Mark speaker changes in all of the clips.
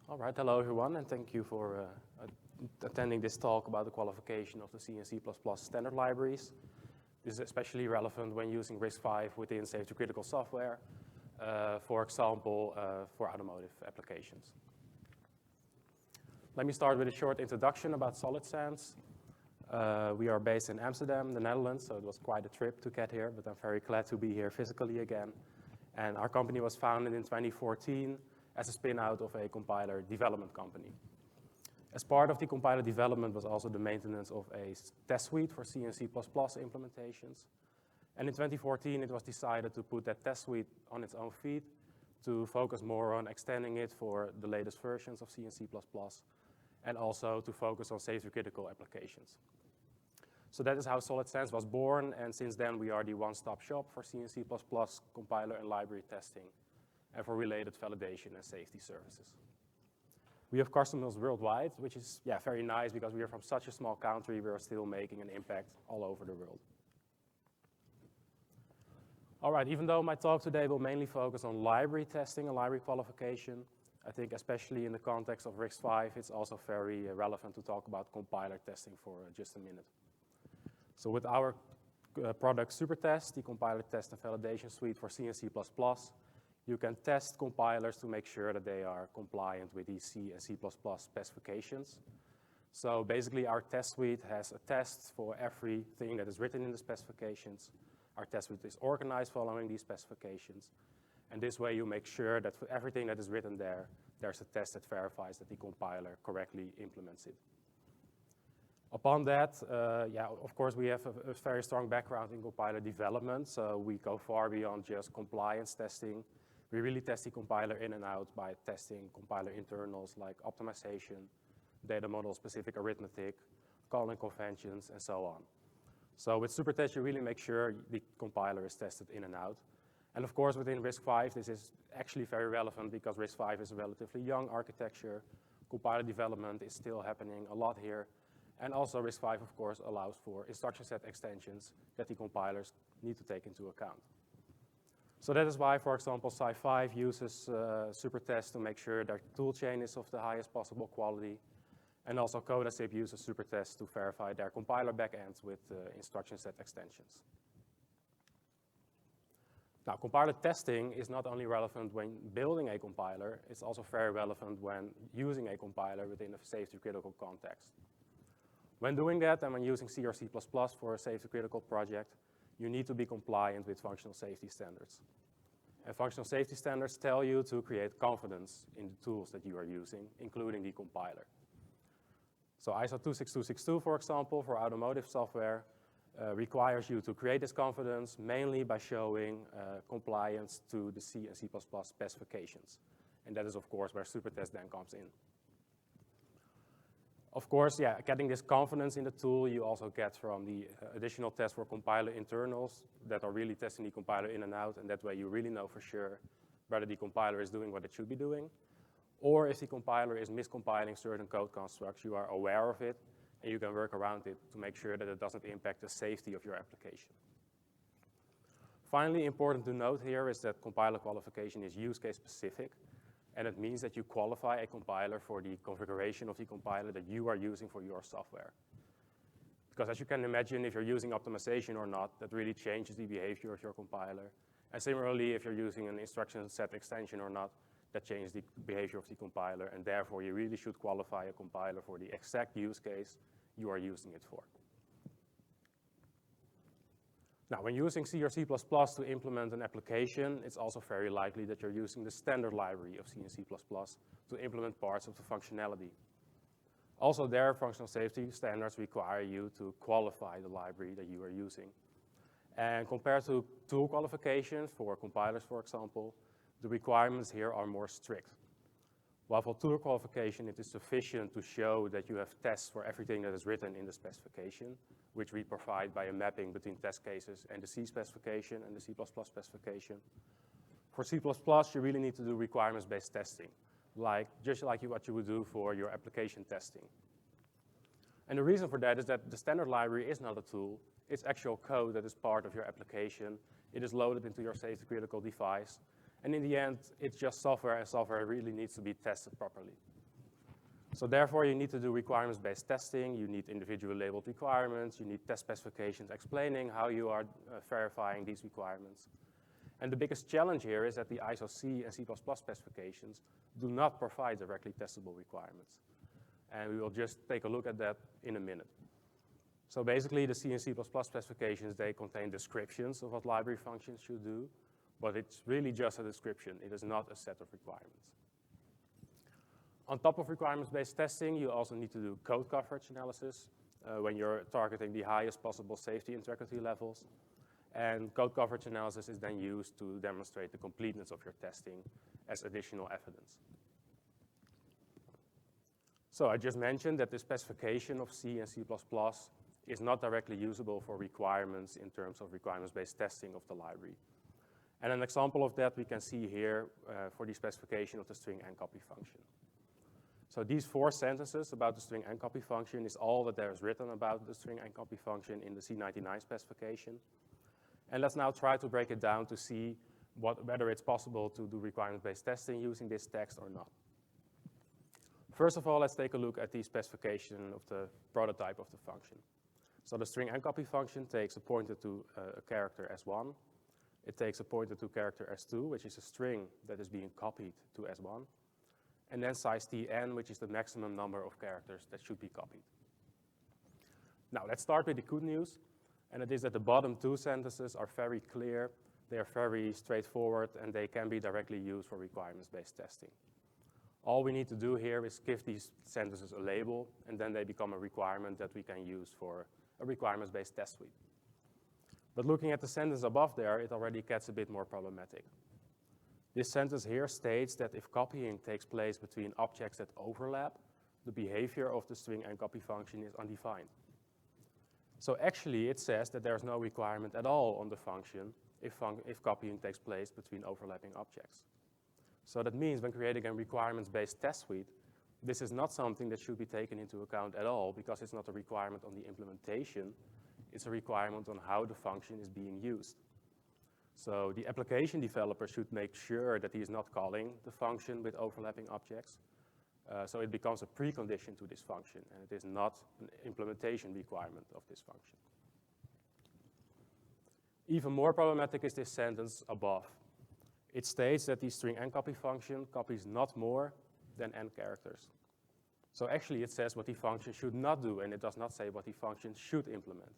Speaker 1: All right, hello everyone, and thank you for attending this talk about the qualification of the C and C++ standard libraries. This is especially relevant when using RISC-V within safety-critical software, for example, for automotive applications. Let me start with a short introduction about Solid Sands. We are based in Amsterdam, the Netherlands, so it was quite a trip to get here, but I'm very glad to be here physically again. And our company was founded in 2014 as a spin-out of a compiler development company. As part of the compiler development was also the maintenance of a test suite for C and C++ implementations. And in 2014, it was decided to put that test suite on its own feet to focus more on extending it for the latest versions of C and C++, and also to focus on safety-critical applications. So that is how Solid Sands was born, and since then we are the one-stop shop for C and C++ compiler and library testing, and for related validation and safety services. We have customers worldwide, which is very nice because we are from such a small country, we are still making an impact all over the world. All right, even though my talk today will mainly focus on library testing and library qualification, I think especially in the context of RISC-V, it's also very relevant to talk about compiler testing for just a minute. So with our product SuperTest, the compiler test and validation suite for C and C++, you can test compilers to make sure that they are compliant with the C and C++ specifications. So basically our test suite has a test for everything that is written in the specifications. Our test suite is organized following these specifications. And this way you make sure that for everything that is written there, there's a test that verifies that the compiler correctly implements it. Upon that, of course, we have a very strong background in compiler development, so we go far beyond just compliance testing. We really test the compiler in and out by testing compiler internals like optimization, data model-specific arithmetic, calling conventions, and so on. So with SuperTest, you really make sure the compiler is tested in and out. And of course, within RISC-V, this is actually very relevant because RISC-V is a relatively young architecture. Compiler development is still happening a lot here. And also RISC-V, of course, allows for instruction set extensions that the compilers need to take into account. So that is why, for example, Sci5 uses SuperTest to make sure their toolchain is of the highest possible quality. And also CodaZip uses SuperTest to verify their compiler backends with instruction set extensions. Now, compiler testing is not only relevant when building a compiler, it's also very relevant when using a compiler within a safety-critical context. When doing that, and when using C or C++ for a safety-critical project, you need to be compliant with functional safety standards. And functional safety standards tell you to create confidence in the tools that you are using, including the compiler. So ISO 26262, for example, for automotive software, requires you to create this confidence mainly by showing compliance to the C and C++ specifications. And that is, of course, where SuperTest then comes in. Of course, getting this confidence in the tool, you also get from the additional tests for compiler internals that are really testing the compiler in and out, and that way you really know for sure whether the compiler is doing what it should be doing, or if the compiler is miscompiling certain code constructs, you are aware of it, and you can work around it to make sure that it doesn't impact the safety of your application. Finally, important to note here is that compiler qualification is use case specific, and it means that you qualify a compiler for the configuration of the compiler that you are using for your software. Because as you can imagine, if you're using optimization or not, that really changes the behavior of your compiler. And similarly, if you're using an instruction set extension or not, that changes the behavior of the compiler, and therefore you really should qualify a compiler for the exact use case you are using it for. Now, when using C or C++ to implement an application, it's also very likely that you're using the standard library of C and C++ to implement parts of the functionality. Also there, functional safety standards require you to qualify the library that you are using. And compared to tool qualifications for compilers, for example, the requirements here are more strict. While for tool qualification, it is sufficient to show that you have tests for everything that is written in the specification, which we provide by a mapping between test cases and the C specification and the C++ specification. For C++, you really need to do requirements-based testing, just like what you would do for your application testing. And the reason for that is that the standard library is not a tool. It's actual code that is part of your application. It is loaded into your safety-critical device. And in the end, it's just software, and software really needs to be tested properly. So therefore, you need to do requirements-based testing, you need individual labeled requirements, you need test specifications explaining how you are verifying these requirements. And the biggest challenge here is that the ASIL C and C++ specifications do not provide directly testable requirements. And we will just take a look at that in a minute. So basically, the C and C++ specifications, they contain descriptions of what library functions should do, but it's really just a description. It is not a set of requirements. On top of requirements-based testing, you also need to do code coverage analysis when you're targeting the highest possible safety integrity levels. And code coverage analysis is then used to demonstrate the completeness of your testing as additional evidence. So I just mentioned that the specification of C and C++ is not directly usable for requirements in terms of requirements-based testing of the library. And an example of that we can see here for the specification of the string ncopy function. So these 4 sentences about the string ncopy function is all that there is written about the string ncopy function in the C99 specification. And let's now try to break it down to see whether it's possible to do requirements-based testing using this text or not. First of all, let's take a look at the specification of the prototype of the function. So the string ncopy function takes a pointer to a character S1. It takes a pointer to character S2, which is a string that is being copied to S1. And then size tn, which is the maximum number of characters that should be copied. Now, let's start with the good news. And it is that the bottom 2 sentences are very clear, they are very straightforward, and they can be directly used for requirements-based testing. All we need to do here is give these sentences a label, and then they become a requirement that we can use for a requirements-based test suite. But looking at the sentence above there, it already gets a bit more problematic. This sentence here states that if copying takes place between objects that overlap, the behavior of the string ncopy function is undefined. So actually, it says that there's no requirement at all on the function if copying takes place between overlapping objects. So that means when creating a requirements-based test suite, this is not something that should be taken into account at all because it's not a requirement on the implementation, it's a requirement on how the function is being used. So the application developer should make sure that he is not calling the function with overlapping objects. So it becomes a precondition to this function, and it is not an implementation requirement of this function. Even more problematic is this sentence above. It states that the string ncopy function copies not more than n characters. So actually it says what the function should not do, and it does not say what the function should implement.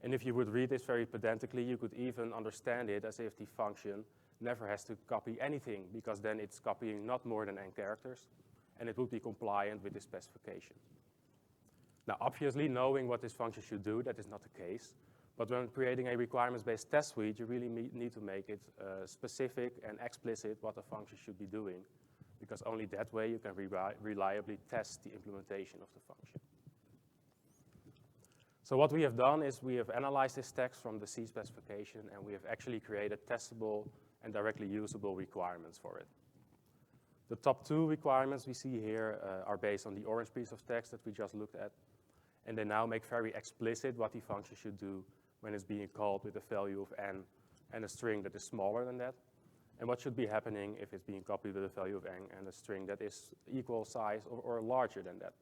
Speaker 1: And if you would read this very pedantically, you could even understand it as if the function never has to copy anything, because then it's copying not more than n characters, and it would be compliant with this specification. Now, obviously, knowing what this function should do, that is not the case. But when creating a requirements-based test suite, you really need to make it specific and explicit what the function should be doing, because only that way you can reliably test the implementation of the function. So what we have done is we have analyzed this text from the C specification, and we have actually created testable and directly usable requirements for it. The top 2 requirements we see here are based on the orange piece of text that we just looked at, and they now make very explicit what the function should do when it's being called with a value of n and a string that is smaller than that, and what should be happening if it's being copied with a value of n and a string that is equal size or larger than that.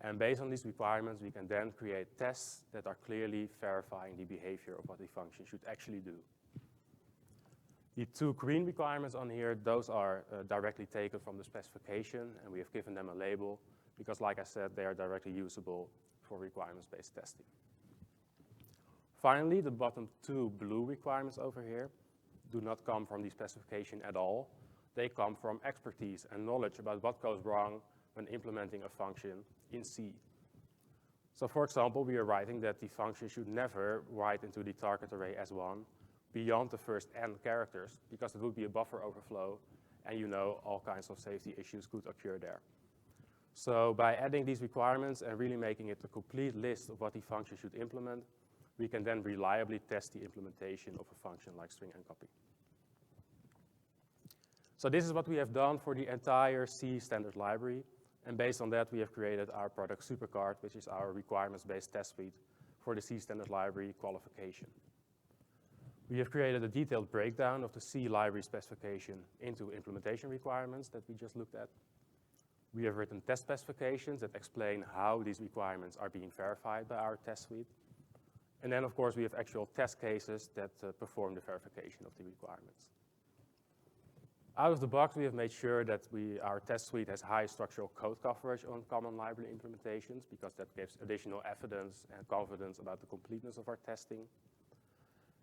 Speaker 1: And based on these requirements, we can then create tests that are clearly verifying the behavior of what the function should actually do. The 2 green requirements on here, those are directly taken from the specification, and we have given them a label because, like I said, they are directly usable for requirements-based testing. Finally, the bottom 2 blue requirements over here do not come from the specification at all. They come from expertise and knowledge about what goes wrong when implementing a function in C. So for example, we are writing that the function should never write into the target array S1 beyond the first n characters, because it would be a buffer overflow, and you know all kinds of safety issues could occur there. So by adding these requirements and really making it a complete list of what the function should implement, we can then reliably test the implementation of a function like string ncopy. So this is what we have done for the entire C standard library, and based on that we have created our product SuperGuard, which is our requirements-based test suite for the C standard library Qualification. We have created a detailed breakdown of the C library specification into implementation requirements that we just looked at. We have written test specifications that explain how these requirements are being verified by our test suite. And then, of course, we have actual test cases that perform the verification of the requirements. Out of the box, we have made sure that our test suite has high structural code coverage on common library implementations, because that gives additional evidence and confidence about the completeness of our testing.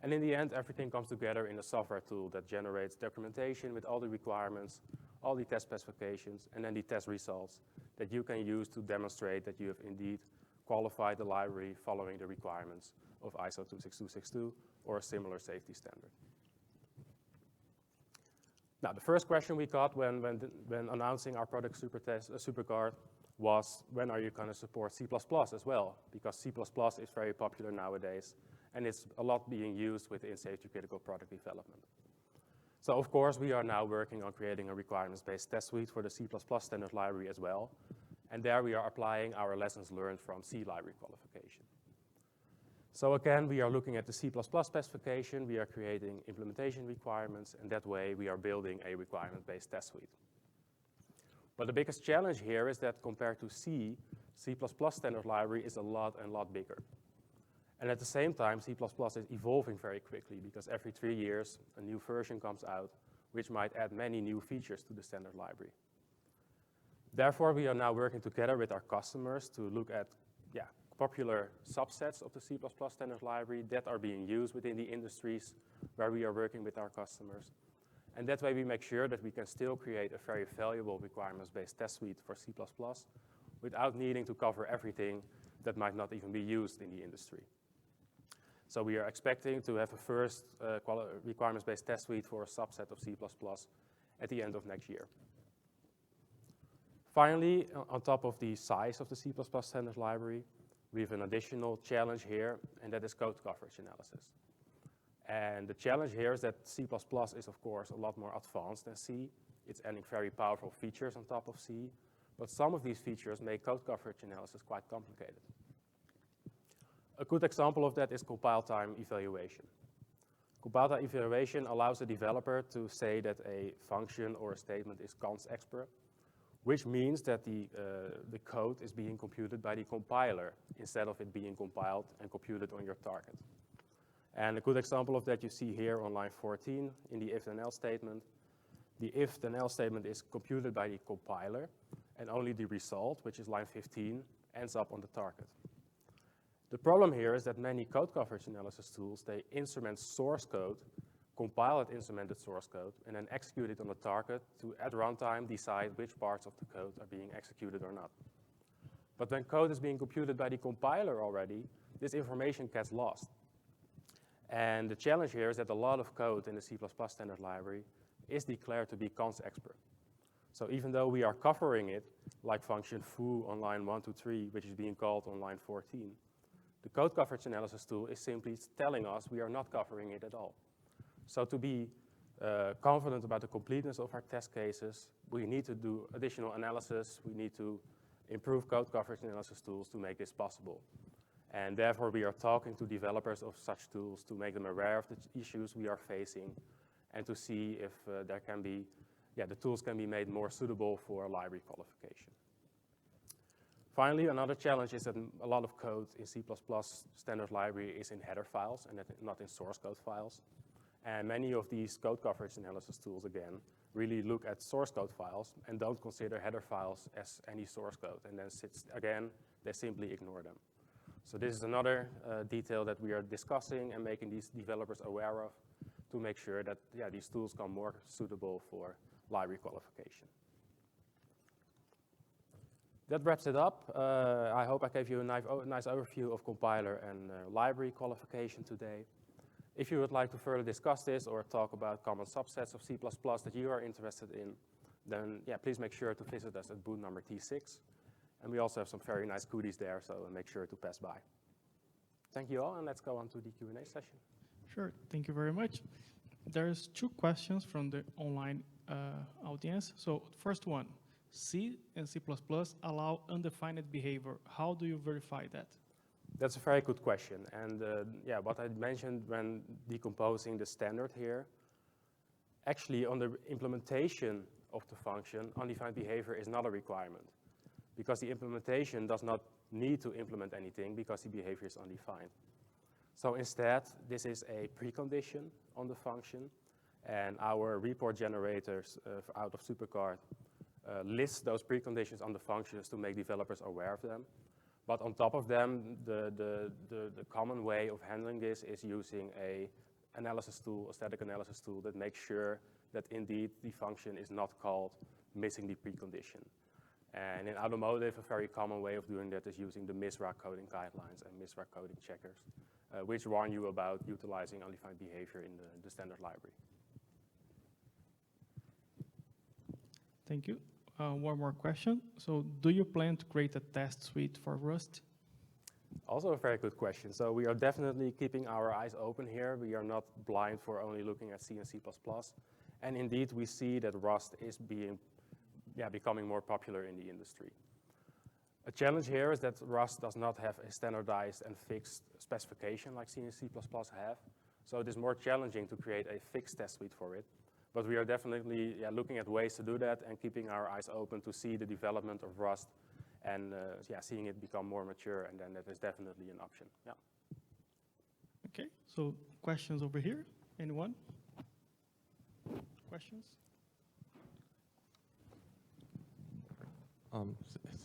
Speaker 1: And in the end, everything comes together in a software tool that generates documentation with all the requirements, all the test specifications, and then the test results that you can use to demonstrate that you have indeed qualified the library following the requirements of ISO 26262 or a similar safety standard. Now, the first question we got when announcing our product SuperGuard was, when are you going to support C++ as well? Because C++ is very popular nowadays, and it's a lot being used within safety-critical product development. So, of course, we are now working on creating a requirements-based test suite for the C++ standard library as well, and there we are applying our lessons learned from C library qualification. So again, we are looking at the C++ specification, we are creating implementation requirements, and that way we are building a requirement-based test suite. But the biggest challenge here is that compared to C, C++ standard library is a lot bigger. And at the same time, C++ is evolving very quickly, because every 3 years a new version comes out, which might add many new features to the standard library. Therefore, we are now working together with our customers to look at popular subsets of the C++ standard library that are being used within the industries where we are working with our customers. And that way we make sure that we can still create a very valuable requirements-based test suite for C++ without needing to cover everything that might not even be used in the industry. So we are expecting to have a first requirements-based test suite for a subset of C++ at the end of next year. Finally, on top of the size of the C++ standard library, we have an additional challenge here, and that is code coverage analysis. And the challenge here is that C++ is, of course, a lot more advanced than C. It's adding very powerful features on top of C, but some of these features make code coverage analysis quite complicated. A good example of that is compile time evaluation. Compile time evaluation allows a developer to say that a function or a statement is cons-expert, which means that the code is being computed by the compiler instead of it being compiled and computed on your target. And a good example of that you see here on line 14 in the if-then-else statement. The if-then-else statement is computed by the compiler, and only the result, which is line 15, ends up on the target. The problem here is that many code coverage analysis tools, they instrument source code, compile that instrumented source code, and then execute it on the target to, at runtime, decide which parts of the code are being executed or not. But when code is being computed by the compiler already, this information gets lost. And the challenge here is that a lot of code in the C++ standard library is declared to be cons-expert. So even though we are covering it, like function foo on line 1 to 3, which is being called on line 14, the code coverage analysis tool is simply telling us we are not covering it at all. So to be confident about the completeness of our test cases, we need to do additional analysis. We need to improve code coverage analysis tools to make this possible. And therefore, we are talking to developers of such tools to make them aware of the issues we are facing and to see if the tools can be made more suitable for library qualification. Finally, another challenge is that a lot of code in C++ standard library is in header files and not in source code files. And many of these code coverage analysis tools, again, really look at source code files and don't consider header files as any source code. And then, they simply ignore them. So this is another detail that we are discussing and making these developers aware of to make sure that these tools become more suitable for library qualification. That wraps it up. I hope I gave you a nice overview of compiler and library qualification today. If you would like to further discuss this or talk about common subsets of C++ that you are interested in, then please make sure to visit us at booth number T6. And we also have some very nice goodies there, so make sure to pass by. Thank you all, and let's go on to the Q&A session.
Speaker 2: Sure, thank you very much. There's 2 questions from the online audience. So first one, C and C++ allow undefined behavior. How do you verify that?
Speaker 1: That's a very good question. And yeah, what I mentioned when decomposing the standard here, actually on the implementation of the function, undefined behavior is not a requirement because the implementation does not need to implement anything because the behavior is undefined. So instead, this is a precondition on the function, and our report generators out of SuperGuard list those preconditions on the functions to make developers aware of them. But on top of them, the common way of handling this is using a analysis tool, a static analysis tool that makes sure that indeed the function is not called missing the precondition. And in automotive, a very common way of doing that is using the MISRA coding guidelines and MISRA coding checkers, which warn you about utilizing undefined behavior in the standard library.
Speaker 2: Thank you. One more question. So do you plan to create a test suite for Rust?
Speaker 1: Also a very good question. So we are definitely keeping our eyes open here. We are not blind for only looking at C and C++. And indeed, we see that Rust is becoming more popular in the industry. A challenge here is that Rust does not have a standardized and fixed specification like C and C++ have. So it is more challenging to create a fixed test suite for it. But we are definitely looking at ways to do that and keeping our eyes open to see the development of Rust and seeing it become more mature, and then that is definitely an option. Yeah.
Speaker 2: Okay, so questions over here. Anyone? Questions?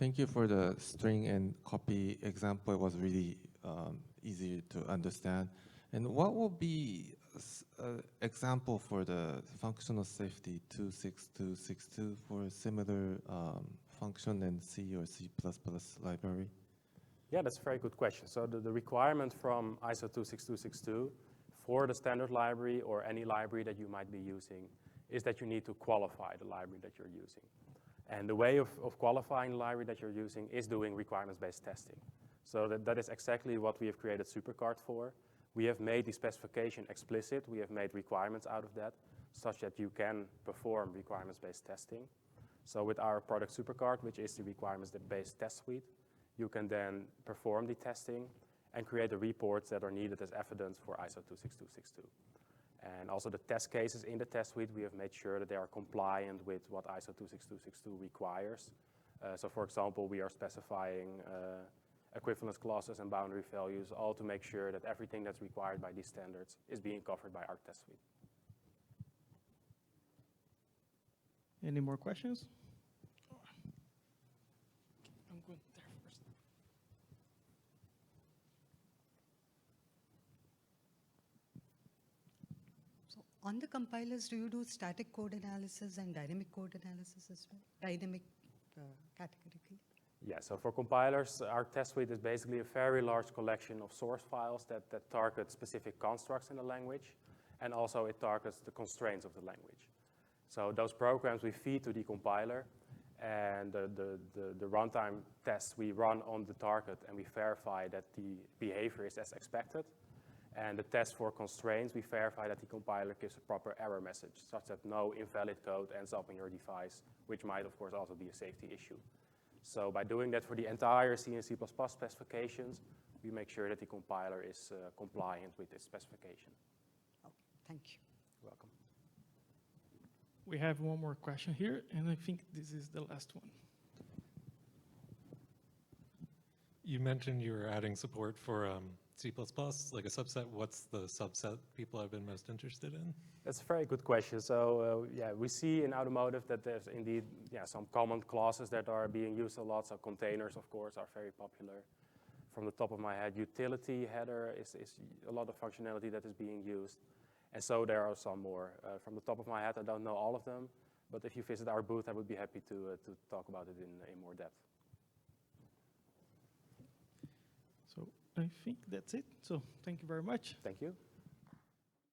Speaker 3: Thank you for the string and copy example. It was really easy to understand. And what will be an example for the functional safety 26262 for a similar function in C or C++ library?
Speaker 1: Yeah, that's a very good question. So the requirement from ISO 26262 for the standard library or any library that you might be using is that you need to qualify the library that you're using. And the way of qualifying the library that you're using is doing requirements-based testing. So that is exactly what we have created SuperGuard for. We have made the specification explicit. We have made requirements out of that, such that you can perform requirements-based testing. So with our product SuperGuard, which is the requirements-based test suite, you can then perform the testing and create the reports that are needed as evidence for ISO 26262. And also the test cases in the test suite, we have made sure that they are compliant with what ISO 26262 requires. So for example, we are specifying equivalence clauses and boundary values, all to make sure that everything that's required by these standards is being covered by our test suite.
Speaker 2: Any more questions? I'm going there first.
Speaker 4: So on the compilers, do you do static code analysis and dynamic code analysis as well? Dynamic categorically?
Speaker 1: Yeah, so for compilers, our test suite is basically a very large collection of source files that target specific constructs in the language, and also it targets the constraints of the language. So those programs we feed to the compiler, and the runtime tests we run on the target, and we verify that the behavior is as expected. And the test for constraints, we verify that the compiler gives a proper error message, such that no invalid code ends up in your device, which might, of course, also be a safety issue. So by doing that for the entire C and C++ specifications, we make sure that the compiler is compliant with its specification.
Speaker 4: Oh, thank you.
Speaker 1: You're welcome.
Speaker 2: We have one more question here, and I think this is the last one.
Speaker 5: You mentioned you were adding support for C++, like a subset. What's the subset people have been most interested in?
Speaker 1: That's a very good question. So yeah, we see in automotive that there's indeed some common classes that are being used a lot. So containers, of course, are very popular. From the top of my head, utility header is a lot of functionality that is being used. And so there are some more. From the top of my head, I don't know all of them. But if you visit our booth, I would be happy to talk about it in more depth.
Speaker 2: So I think that's it. So thank you very much.
Speaker 1: Thank you.